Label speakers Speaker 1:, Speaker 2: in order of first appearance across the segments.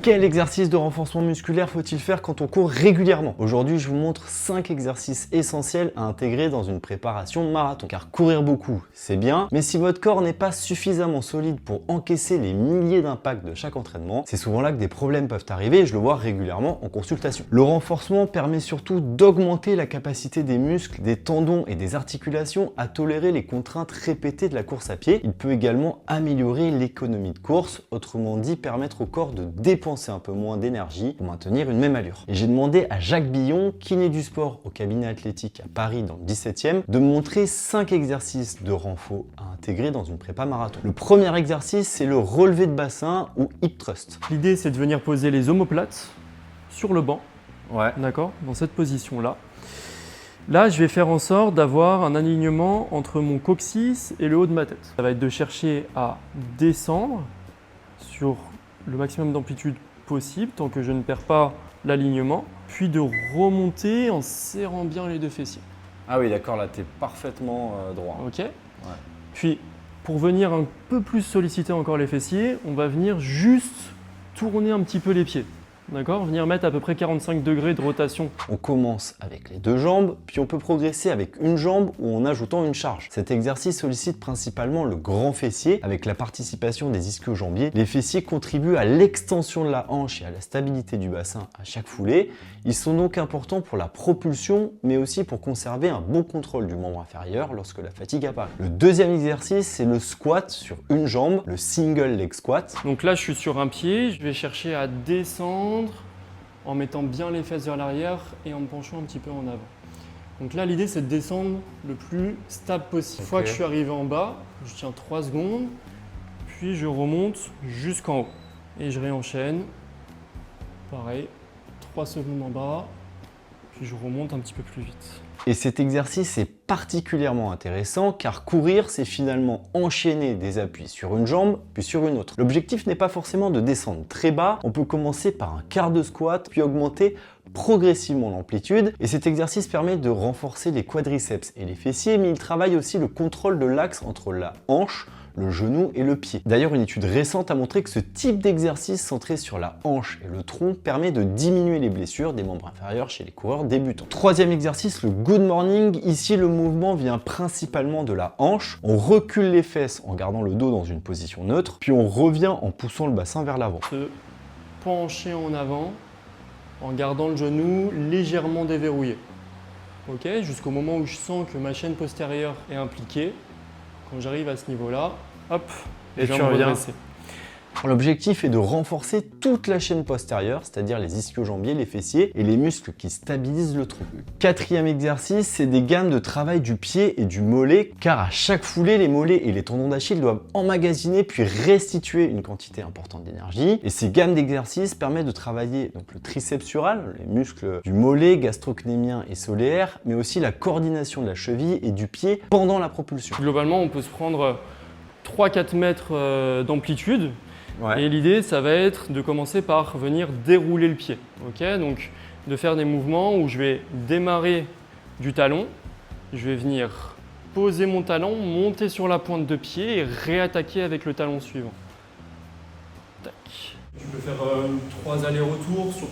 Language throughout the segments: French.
Speaker 1: Quel exercice de renforcement musculaire faut-il faire quand on court régulièrement? Aujourd'hui, je vous montre 5 exercices essentiels à intégrer dans une préparation marathon. Car courir beaucoup, c'est bien, mais si votre corps n'est pas suffisamment solide pour encaisser les milliers d'impacts de chaque entraînement, c'est souvent là que des problèmes peuvent arriver et je le vois régulièrement en consultation. Le renforcement permet surtout d'augmenter la capacité des muscles, des tendons et des articulations à tolérer les contraintes répétées de la course à pied. Il peut également améliorer l'économie de course, autrement dit permettre au corps de dépenser un peu moins d'énergie pour maintenir une même allure. Et j'ai demandé à Jacques Billon, kiné du sport au cabinet athlétique à Paris dans le 17e, de me montrer 5 exercices de renfo à intégrer dans une prépa marathon. Le premier exercice, c'est le relevé de bassin ou hip thrust.
Speaker 2: L'idée, c'est de venir poser les omoplates sur le banc,
Speaker 1: Ouais.
Speaker 2: d'accord, dans cette position-là. Là, je vais faire en sorte d'avoir un alignement entre mon coccyx et le haut de ma tête. Ça va être de chercher à descendre sur le maximum d'amplitude possible tant que je ne perds pas l'alignement, puis de remonter en serrant bien les deux fessiers.
Speaker 1: Ah oui, d'accord, là, tu es parfaitement droit.
Speaker 2: Ok. Puis, pour venir un peu plus solliciter encore les fessiers, on va venir juste tourner un petit peu les pieds. D'accord, venir mettre à peu près 45 degrés de rotation.
Speaker 1: On commence avec les deux jambes, puis on peut progresser avec une jambe ou en ajoutant une charge. Cet exercice sollicite principalement le grand fessier avec la participation des ischio-jambiers. Les fessiers contribuent à l'extension de la hanche et à la stabilité du bassin à chaque foulée. Ils sont donc importants pour la propulsion, mais aussi pour conserver un bon contrôle du membre inférieur lorsque la fatigue apparaît. Le deuxième exercice, c'est le squat sur une jambe, le single leg squat.
Speaker 2: Donc là, je suis sur un pied, je vais chercher à descendre en mettant bien les fesses vers l'arrière et en me penchant un petit peu en avant. Donc là, l'idée, c'est de descendre le plus stable possible. Une fois que je suis arrivé en bas, je tiens 3 secondes, puis je remonte jusqu'en haut. Et je réenchaîne. Pareil, 3 secondes en bas, puis je remonte un petit peu plus vite.
Speaker 1: Et cet exercice est particulièrement intéressant car courir, c'est finalement enchaîner des appuis sur une jambe puis sur une autre. L'objectif n'est pas forcément de descendre très bas, on peut commencer par un quart de squat puis augmenter progressivement l'amplitude et cet exercice permet de renforcer les quadriceps et les fessiers, mais il travaille aussi le contrôle de l'axe entre la hanche, le genou et le pied. D'ailleurs, une étude récente a montré que ce type d'exercice centré sur la hanche et le tronc permet de diminuer les blessures des membres inférieurs chez les coureurs débutants. Troisième exercice, le good morning. Ici, le mouvement vient principalement de la hanche. On recule les fesses en gardant le dos dans une position neutre, puis on revient en poussant le bassin vers l'avant.
Speaker 2: Se pencher en avant en gardant le genou légèrement déverrouillé. Ok, jusqu'au moment où je sens que ma chaîne postérieure est impliquée. Quand j'arrive à ce niveau-là, hop,
Speaker 1: et tu reviens. L'objectif est de renforcer toute la chaîne postérieure, c'est-à-dire les ischio-jambiers, les fessiers et les muscles qui stabilisent le tronc. Quatrième exercice, c'est des gammes de travail du pied et du mollet, car à chaque foulée, les mollets et les tendons d'Achille doivent emmagasiner puis restituer une quantité importante d'énergie. Et ces gammes d'exercices permettent de travailler donc le triceps sural, les muscles du mollet, gastrocnémien et solaire, mais aussi la coordination de la cheville et du pied pendant la propulsion.
Speaker 2: Globalement, on peut se prendre 3-4 mètres d'amplitude.
Speaker 1: Ouais.
Speaker 2: Et l'idée, ça va être de commencer par venir dérouler le pied. Okay, donc, de faire des mouvements où je vais démarrer du talon, je vais venir poser mon talon, monter sur la pointe de pied et réattaquer avec le talon suivant. Tac. Tu peux faire 3 allers-retours sur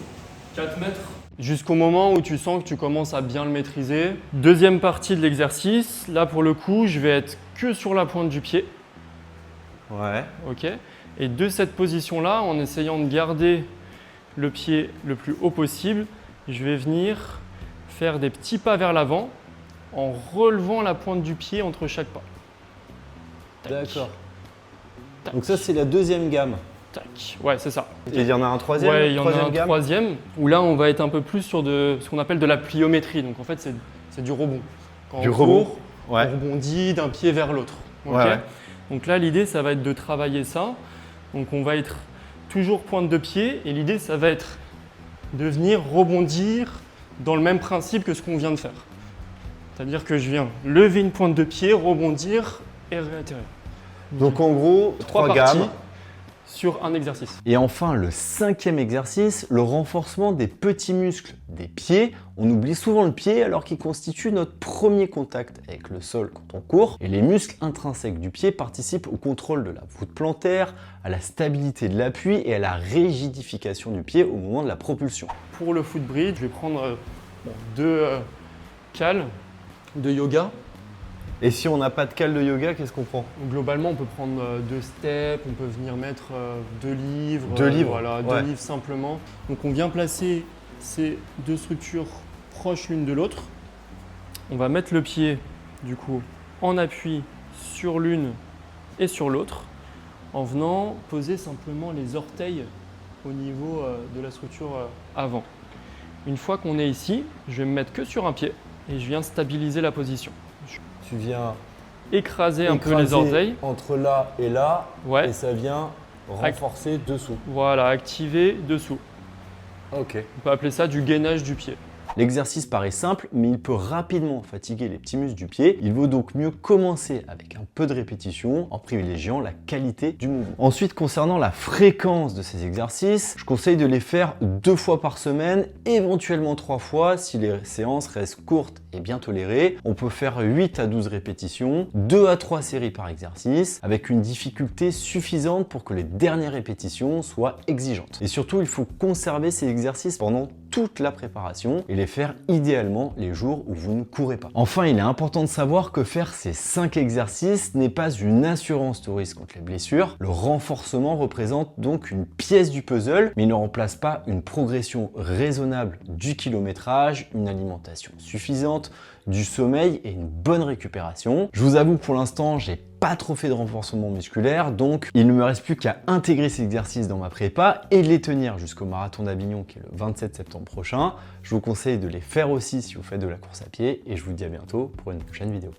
Speaker 2: 4 mètres. Jusqu'au moment où tu sens que tu commences à bien le maîtriser. Deuxième partie de l'exercice, là pour le coup, je vais être que sur la pointe du pied.
Speaker 1: Ouais.
Speaker 2: Ok. Et de cette position-là, en essayant de garder le pied le plus haut possible, je vais venir faire des petits pas vers l'avant en relevant la pointe du pied entre chaque pas.
Speaker 1: D'accord. Donc ça, c'est la deuxième gamme.
Speaker 2: Tac. Ouais, c'est ça.
Speaker 1: Et il y en a un troisième?
Speaker 2: Ouais, il y en a un
Speaker 1: gamme.
Speaker 2: troisième où là, on va être un peu plus sur ce qu'on appelle de la pliométrie. Donc en fait, c'est du rebond. Quand
Speaker 1: Du
Speaker 2: on
Speaker 1: rebond.
Speaker 2: court,
Speaker 1: Ouais.
Speaker 2: on rebondit d'un pied vers l'autre. Ok.
Speaker 1: Ouais.
Speaker 2: Donc là, l'idée, ça va être de travailler ça. Donc on va être toujours pointe de pied et l'idée, ça va être de venir rebondir dans le même principe que ce qu'on vient de faire. C'est-à-dire que je viens lever une pointe de pied, rebondir et réatterrir.
Speaker 1: Donc en gros, 3
Speaker 2: parties
Speaker 1: gammes.
Speaker 2: sur un exercice.
Speaker 1: Et enfin, le 5e exercice, le renforcement des petits muscles des pieds. On oublie souvent le pied alors qu'il constitue notre premier contact avec le sol quand on court. Et les muscles intrinsèques du pied participent au contrôle de la voûte plantaire, à la stabilité de l'appui et à la rigidification du pied au moment de la propulsion.
Speaker 2: Pour le footbridge, je vais prendre deux cales de yoga.
Speaker 1: Et si on n'a pas de cale de yoga, qu'est-ce qu'on prend?
Speaker 2: Globalement, on peut prendre 2 steps, on peut venir mettre 2 livres.
Speaker 1: 2 livres,
Speaker 2: voilà,
Speaker 1: ouais.
Speaker 2: 2 livres simplement. Donc on vient placer ces deux structures proches l'une de l'autre. On va mettre le pied, du coup, en appui sur l'une et sur l'autre, en venant poser simplement les orteils au niveau de la structure avant. Une fois qu'on est ici, je vais me mettre que sur un pied et je viens stabiliser la position.
Speaker 1: Tu viens
Speaker 2: Écraser un peu les orteils.
Speaker 1: entre là et là,
Speaker 2: Ouais.
Speaker 1: et ça vient renforcer dessous.
Speaker 2: Voilà, activer dessous.
Speaker 1: Ok.
Speaker 2: On peut appeler ça du gainage du pied.
Speaker 1: L'exercice paraît simple, mais il peut rapidement fatiguer les petits muscles du pied. Il vaut donc mieux commencer avec un peu de répétition en privilégiant la qualité du mouvement. Ensuite, concernant la fréquence de ces exercices, je conseille de les faire 2 fois par semaine, éventuellement 3 fois si les séances restent courtes et bien tolérées. On peut faire 8 à 12 répétitions, 2 à 3 séries par exercice, avec une difficulté suffisante pour que les dernières répétitions soient exigeantes. Et surtout, il faut conserver ces exercices pendant toute la préparation et les faire idéalement les jours où vous ne courez pas. Enfin, il est important de savoir que faire ces 5 exercices n'est pas une assurance tout risque contre les blessures. Le renforcement représente donc une pièce du puzzle, mais il ne remplace pas une progression raisonnable du kilométrage, une alimentation suffisante, du sommeil et une bonne récupération. Je vous avoue que pour l'instant, j'ai pas trop fait de renforcement musculaire, donc il ne me reste plus qu'à intégrer ces exercices dans ma prépa et de les tenir jusqu'au marathon d'Avignon qui est le 27 septembre prochain. Je vous conseille de les faire aussi si vous faites de la course à pied et je vous dis à bientôt pour une prochaine vidéo.